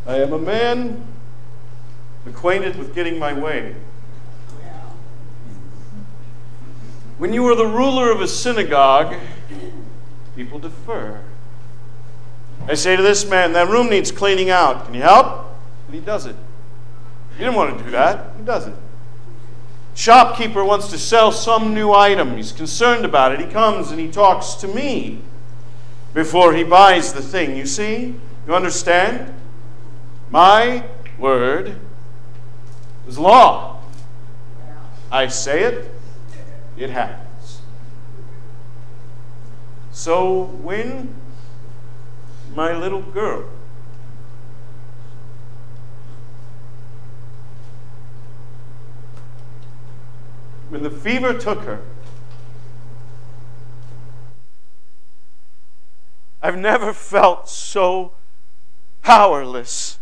I am a man acquainted with getting my way. When you are the ruler of a synagogue, people defer. I say to this man, that room needs cleaning out. Can you help? And he does it. He didn't want to do that. He does it. Shopkeeper wants to sell some new item. He's concerned about it. He comes and he talks to me before he buys the thing. You see? You understand? My word is law. I say it, it happens. So when my little girl when the fever took her, I've never felt so powerless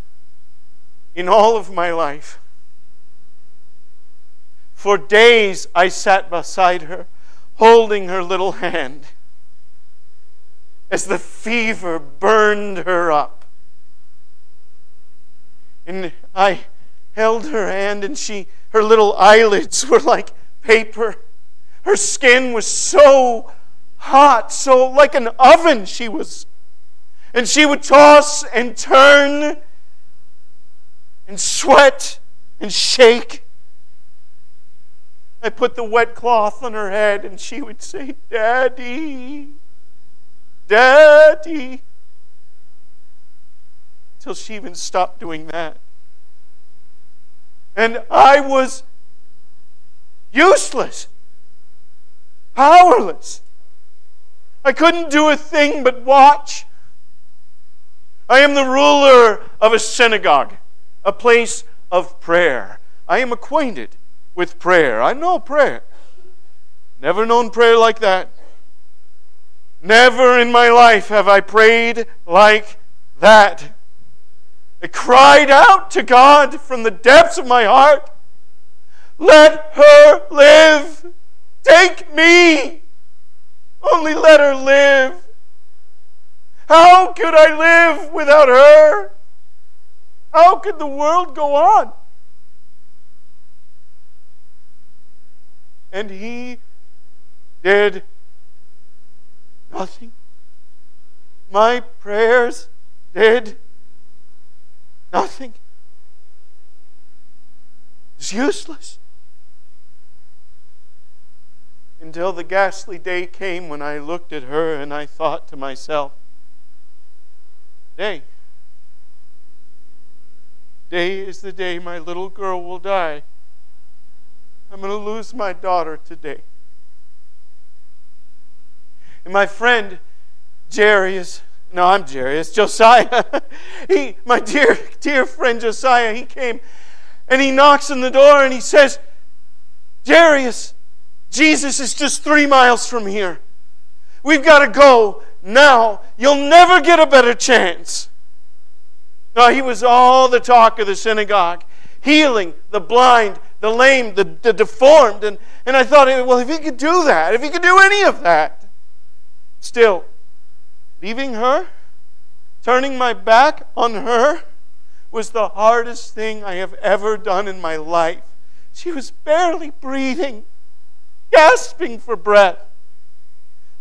in all of my life. For days I sat beside her, holding her little hand as the fever burned her up. And I held her hand, and her little eyelids were like paper. Her skin was so hot, so like an oven she was. And she would toss and turn and sweat and shake. I put the wet cloth on her head, and she would say, "Daddy, Daddy," till she even stopped doing that. And I was useless, powerless. I couldn't do a thing but watch. I am the ruler of a synagogue, a place of prayer. I am acquainted with prayer. I know prayer. Never known prayer like that. Never in my life have I prayed like that. I cried out to God from the depths of my heart, "Let her live. Take me. Only let her live. How could I live without her? How could the world go on?" And he did nothing. My prayers did nothing. It's useless. Until the ghastly day came when I looked at her and I thought to myself, Day is the day my little girl will die. I'm going to lose my daughter today. And my friend Jarius, Josiah, my dear friend Josiah, he came and he knocks on the door and he says, "Jarius, Jesus is just 3 miles from here. We've got to go now. You'll never get a better chance." Now, he was all the talk of the synagogue, healing the blind, the lame, the deformed. And I thought, well, if he could do that, if he could do any of that, still, leaving her, turning my back on her, was the hardest thing I have ever done in my life. She was barely breathing, gasping for breath.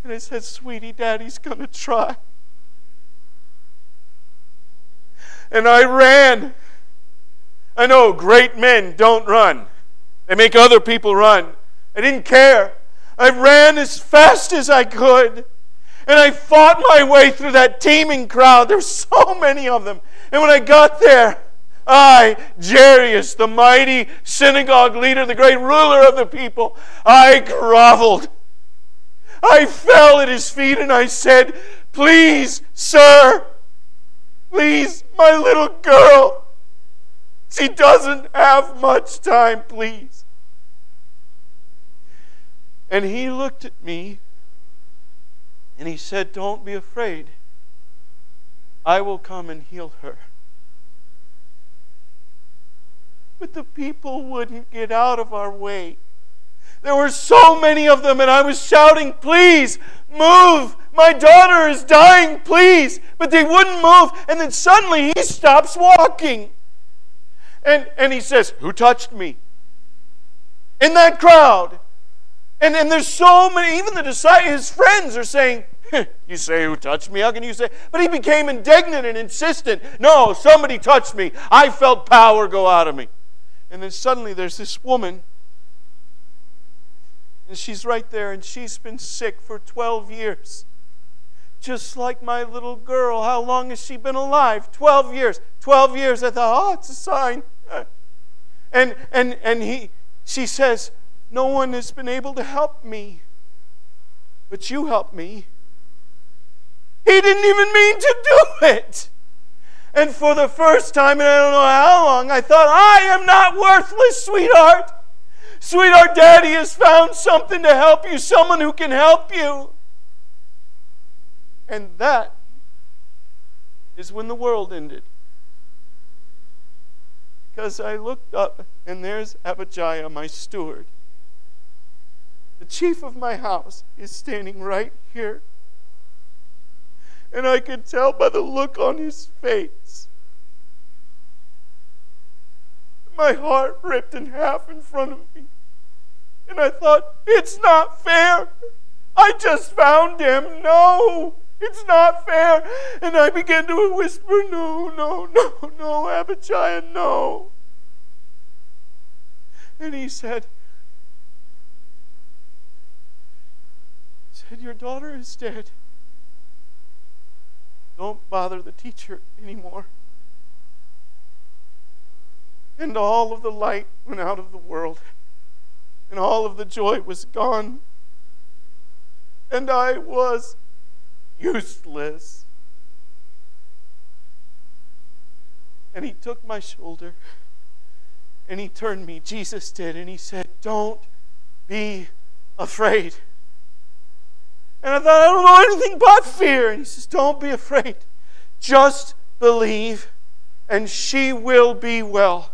And I said, "Sweetie, Daddy's going to try." And I ran. I know great men don't run. They make other people run. I didn't care. I ran as fast as I could. And I fought my way through that teeming crowd. There were so many of them. And when I got there, I, Jarius, the mighty synagogue leader, the great ruler of the people, I groveled. I fell at his feet and I said, "Please, sir, please, my little girl. She doesn't have much time, please." And he looked at me and he said, "Don't be afraid. I will come and heal her." But the people wouldn't get out of our way. There were so many of them, and I was shouting, "Please, move! My daughter is dying, please!" But they wouldn't move, and then suddenly he stops walking. And he says, "Who touched me?" In that crowd. And there's so many, even the disciples, his friends are saying, "You say who touched me? How can you say?" But he became indignant and insistent. "No, somebody touched me. I felt power go out of me." And then suddenly there's this woman, and she's right there, and she's been sick for 12 years. Just like my little girl. How long has she been alive? 12 years. 12 years. I thought, oh, it's a sign. She says, "No one has been able to help me, but you helped me." He didn't even mean to do it. And for the first time in I don't know how long, I thought, I am not worthless, sweetheart. Sweetheart, Daddy has found something to help you, someone who can help you. And that is when the world ended. Because I looked up, and there's Abijah, my steward. The chief of my house is standing right here. And I could tell by the look on his face. My heart ripped in half in front of me. And I thought, it's not fair. I just found him. No, it's not fair. And I began to whisper, no, no, no, no, Abijah, no. And he said, "Your daughter is dead. Don't bother the teacher anymore." And all of the light went out of the world, and all of the joy was gone, and I was useless. And he took my shoulder, and he turned me, Jesus did, and he said, "Don't be afraid." And I thought, I don't know anything but fear. And he says, "Don't be afraid. Just believe, and she will be well."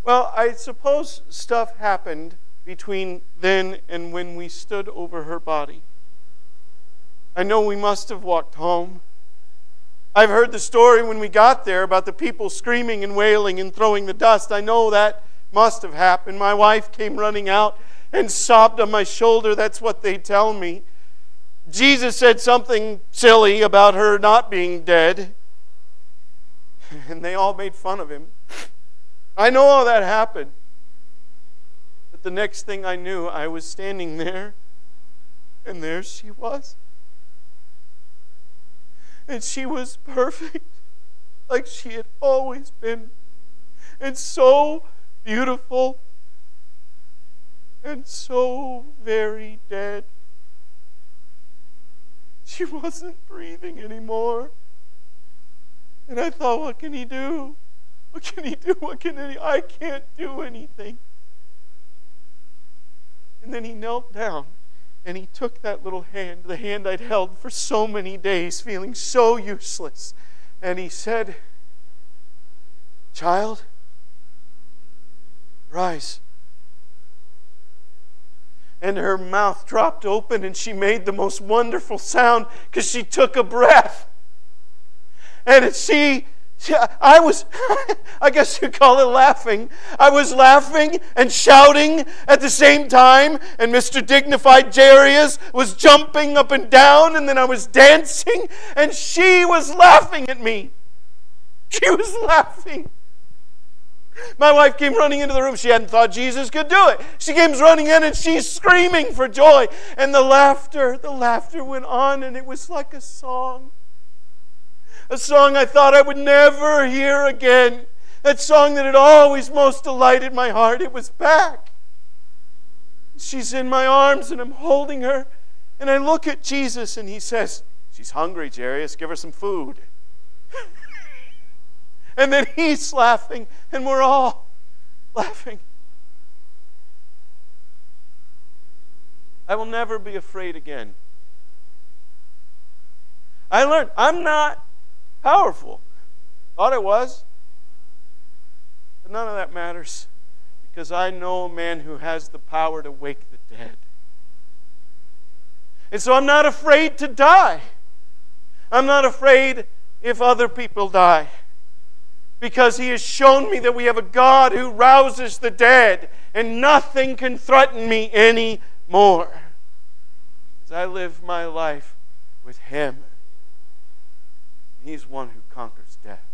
Well, I suppose stuff happened between then and when we stood over her body. I know we must have walked home. I've heard the story when we got there about the people screaming and wailing and throwing the dust. I know that must have happened. My wife came running out and sobbed on my shoulder. That's what they tell me. Jesus said something silly about her not being dead, and they all made fun of him. I know all that happened. But the next thing I knew, I was standing there, and there she was. And she was perfect, like she had always been, and so beautiful, and so very dead. She wasn't breathing anymore. And I thought, what can he do? What can he do? What can he do? I can't do anything. And then he knelt down and he took that little hand, the hand I'd held for so many days, feeling so useless. And he said, "Child, rise." And her mouth dropped open and she made the most wonderful sound because she took a breath. And I was, I guess you call it laughing. I was laughing and shouting at the same time, and Mr. Dignified Jairus was jumping up and down, and then I was dancing, and she was laughing at me. She was laughing. My wife came running into the room. She hadn't thought Jesus could do it. She came running in and she's screaming for joy. And the laughter went on, and it was like a song. A song I thought I would never hear again. That song that had always most delighted my heart. It was back. She's in my arms and I'm holding her. And I look at Jesus and he says, "She's hungry, Jairus. Give her some food." And then he's laughing, and we're all laughing. I will never be afraid again. I learned I'm not powerful. Thought I was. But none of that matters. because I know a man who has the power to wake the dead. And so I'm not afraid to die. I'm not afraid if other people die, because He has shown me that we have a God who rouses the dead, and nothing can threaten me anymore. As I live my life with Him, He's one who conquers death.